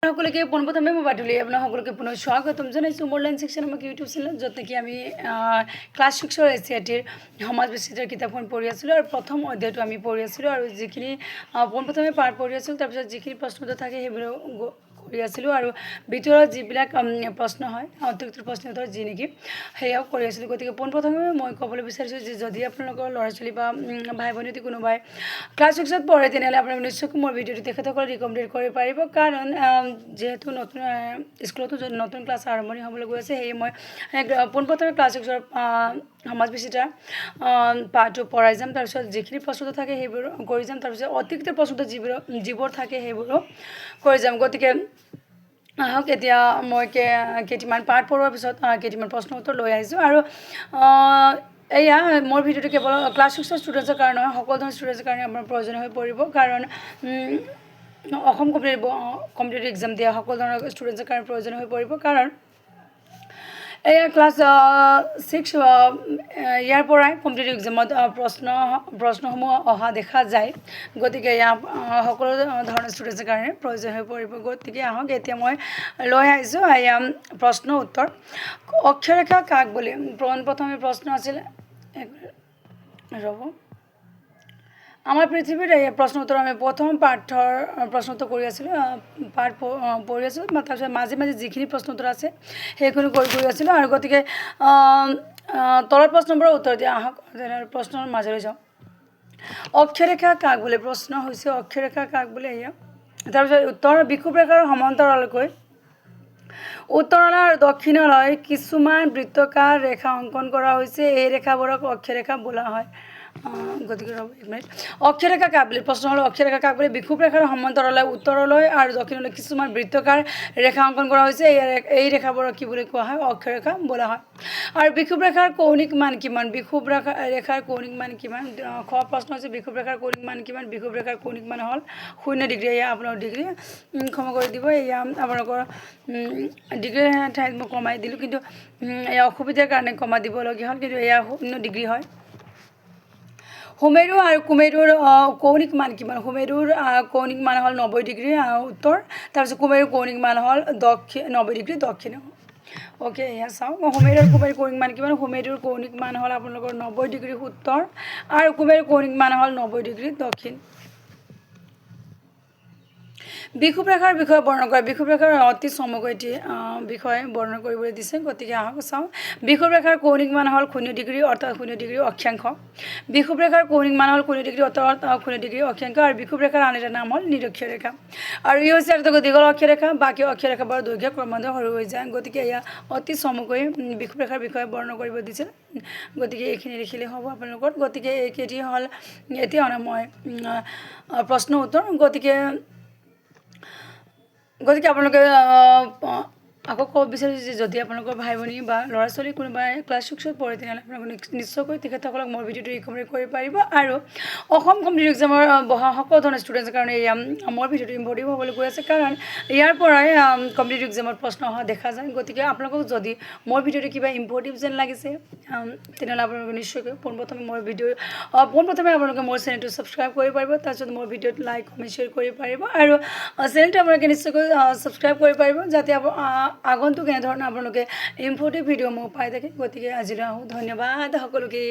সকলোকে পোনপ্ৰথমে মই বাদুলি আপোনাক সকলোকে পুনৰ স্বাগতম জনাইছোঁ মোৰ লাইন ছেকশ্যন আমাক ইউটিউব চেনেল য'ত নেকি আমি ক্লাছ 6ৰ এছিয়াটিৰ সমাজ বিচিত্ৰাৰ কিতাপখন পঢ়ি আছিলোঁ আৰু প্ৰথম অধ্যায়টো আমি পঢ়ি আছিলোঁ আৰু যিখিনি পোনপ্ৰথমে পাঠ পঢ়ি আছিলোঁ তাৰপিছত যিখিনি প্ৰশ্ন থাকে সেইবোৰ কৰি আছিলোঁ আৰু ভিতৰত যিবিলাক প্ৰশ্ন হয় অতিৰিক্ত প্ৰশ্ন উত্তৰ যি নেকি সেয়াও কৰি আছিলোঁ গতিকে পোনপ্ৰথমে মই ক'বলৈ বিচাৰিছোঁ যে যদি আপোনালোকৰ ল'ৰা ছোৱালী বা ভাই ভনী যদি কোনোবাই ক্লাছ 6ত পঢ়ে তেনেহ'লে আপোনালোকে নিশ্চয়কৈ মোৰ ভিডিঅ'টো তেখেতসকলে ৰিকমেণ্ড কৰিব পাৰিব কাৰণ যেহেতু নতুন স্কুলতো নতুন ক্লাছ আৰম্ভণি হ'বলৈ গৈ আছে সেয়ে মই পোনপ্ৰথমে ক্লাছ 6ৰ সমাজ বিচিত্ৰা পাঠটো পঢ়াই যাম তাৰপিছত যিখিনি প্ৰশ্ন থাকে সেইবোৰ কৰি যাম তাৰপিছত অতিৰিক্ত প্ৰশ্ন যিবোৰ থাকে সেইবোৰো কৰি যাম গতিকে আহক এতিয়া মই কেইটিমান পাঠ পঢ়োৱাৰ পিছত কেইটিমান প্ৰশ্ন উত্তৰ লৈ আহিছোঁ আৰু এয়া মোৰ ভিডিঅ'টো কেৱল ক্লাছ 6ৰ ষ্টুডেণ্টছৰ কাৰণে নহয় সকলো ধৰণৰ ষ্টুডেণ্টছৰ কাৰণে আপোনাৰ প্ৰয়োজন হৈ পৰিব কাৰণ অসম কম্পিটিটিভ এক্সাম দিয়া সকলো ধৰণৰ ষ্টুডেণ্টছৰ কাৰণে প্ৰয়োজন হৈ পৰিব কাৰণ এয়া ক্লাছ 6 ইয়াৰ পৰাই কম্পিটিটিভ এক্সামত প্ৰশ্নসমূহ অহা দেখা যায় গতিকে এয়া সকলো ধৰণৰ ষ্টুডেণ্টছৰ কাৰণে প্ৰয়োজন হৈ পৰিব গতিকে আহক এতিয়া মই লৈ আহিছোঁ এয়া প্ৰশ্ন উত্তৰ অক্ষৰেখা কাক বুলি পোনপ্ৰথমে প্ৰশ্ন আছিল ৰ'ব আমাৰ পৃথিৱীৰ এই প্ৰশ্ন উত্তৰ আমি প্ৰথম পাঠৰ প্ৰশ্ন উত্তৰ কৰি আছিলোঁ পাঠ পঢ়ি আছিলোঁ তাৰপিছত মাজে মাজে যিখিনি প্ৰশ্ন উত্তৰ আছে সেইখিনি কৰি আছিলোঁ আৰু গতিকে তলৰ প্ৰশ্নবোৰৰ উত্তৰ দিয়া আহক প্ৰশ্নৰ মাজলৈ যাওঁ অক্ষৰেখা কাক বোলে প্ৰশ্ন হৈছে অক্ষৰেখা কাক বোলে এয়া তাৰপিছত উত্তৰ বিষুৱৰেখাৰ সমান্তৰালকৈ উত্তৰলৈ আৰু দক্ষিণলৈ কিছুমান বৃত্তাকাৰ ৰেখা অংকন কৰা হৈছে এই ৰেখাবোৰক অক্ষৰেখা বোলা হয় গতিকে ৰ'ব এক মিনিট অক্ষৰেখা কাক বুলি প্ৰশ্ন হ'ল অক্ষৰেখা কাক বুলি বিষুৱৰেখাৰ সমান্তৰাললৈ উত্তৰলৈ আৰু দক্ষিণলৈ কিছুমান বৃত্তাকাৰ ৰেখা অংকন কৰা হৈছে এই ৰেখাবোৰক কি বুলি কোৱা হয় অক্ষৰেখা বোলা হয় আৰু বিষুৱৰেখাৰ কৌণিক মান কিমান বিষুৱৰেখাৰ কৌণিক মান কিমান খ প্ৰশ্ন হৈছে বিষুৱৰেখাৰ কৌণিক মান কিমান বিষুৱৰেখাৰ কৌণিক মান হ'ল 0 ডিগ্ৰী এয়া আপোনাৰ ডিগ্ৰী ক্ষমা কৰি দিব এয়া আপোনালোকৰ ডিগ্ৰী ঠাইত মই কমাই দিলোঁ কিন্তু এয়া অসুবিধাৰ কাৰণে কমাই দিবলগীয়া হ'ল কিন্তু এয়া 0 ডিগ্ৰী হয় সুমেৰু আৰু কুমেৰুৰ কৌণিক মান কিমান সুমেৰুৰ কৌণিক মান হ'ল 90 ডিগ্ৰী উত্তৰ তাৰপিছত কুমেৰুৰ কৌণিক মান হ'ল 90 ডিগ্ৰী দক্ষিণ অ'কে এয়া চাওঁ সুমেৰু আৰু কুমেৰুৰ কৌণিক মান কিমান সুমেৰুৰ কৌণিক মান হ'ল আপোনালোকৰ 90 ডিগ্ৰী উত্তৰ আৰু কুমেৰুৰ কৌণিক মান হ'ল 90 ডিগ্ৰী দক্ষিণ বিষুৱৰেখাৰ বিষয়ে বৰ্ণনা কৰা বিষুৱৰেখাৰ অতি চমুকৈ এটি বিষয়ে বৰ্ণনা কৰিবলৈ দিছে গতিকে আহক চাওঁ বিষুৱৰেখাৰ কৌণিক মান হ'ল 0 ডিগ্ৰী অৰ্থাৎ 0 ডিগ্ৰী অক্ষাংশ বিষুৱৰেখাৰ কৌণিক মান হ'ল 0 ডিগ্ৰী অৰ্থাৎ 0 ডিগ্ৰী অক্ষাংশ আৰু বিষুৱৰেখাৰ আন এটা নাম হ'ল নিৰক্ষীয় ৰেখা আৰু ই হৈছে আটাইতকৈ দীঘল অক্ষৰেখা বাকী অক্ষৰেখাবোৰৰ দৈৰ্ঘ্য ক্ৰমান্বয়ে সৰু হৈ যায় গতিকে এয়া অতি চমুকৈ বিষুৱৰেখাৰ বিষয়ে বৰ্ণনা কৰিব দিছে গতিকে এইখিনি লিখিলে হ'ব আপোনালোকৰ গতিকে এইকেইটি হ'ল এতিয়া মই প্ৰশ্ন উত্তৰ গতিকে আপোনালোকে আকৌ ক'ব বিচাৰিছোঁ যে যদি আপোনালোকৰ ভাই ভনী বা ল'ৰা ছোৱালী কোনোবাই ক্লাছ 6ত পঢ়ে তেনেহ'লে আপোনালোকে নিশ্চয়কৈ তেখেতসকলক মোৰ ভিডিঅ'টো ৰিকমেণ্ড কৰিব পাৰিব আৰু অসম কম্পিটিটিভ এক্সামৰ বহা সকলো ধৰণৰ ষ্টুডেণ্টছৰ কাৰণে এয়া মোৰ ভিডিঅ'টো ইম্পৰ্টেণ্ট হ'বলৈ গৈ আছে কাৰণ ইয়াৰ পৰাই কম্পিটিটিভ এক্সামত প্ৰশ্ন অহা দেখা যায় গতিকে আপোনালোকক যদি মোৰ ভিডিঅ'টো কিবা ইম্পৰ্টেণ্ট যেন লাগিছে তেনেহ'লে আপোনালোকে নিশ্চয়কৈ পোনপ্ৰথমে আপোনালোকে মোৰ চেনেলটো ছাবস্ক্ৰাইব কৰিব পাৰিব তাৰপিছত মোৰ ভিডিঅ'ত লাইক কমেণ্ট শ্বেয়াৰ কৰিব পাৰিব আৰু চেনেলটো আপোনালোকে নিশ্চয়কৈ ছাবস্ক্ৰাইব কৰিব পাৰিব যাতে আগন্তুক এনেধৰণৰ আপোনালোকে ইম্পৰ্টেণ্ট ভিডিঅ' মোক পাই থাকে গতিকে আজিলৈ আহোঁ ধন্যবাদ সকলোকে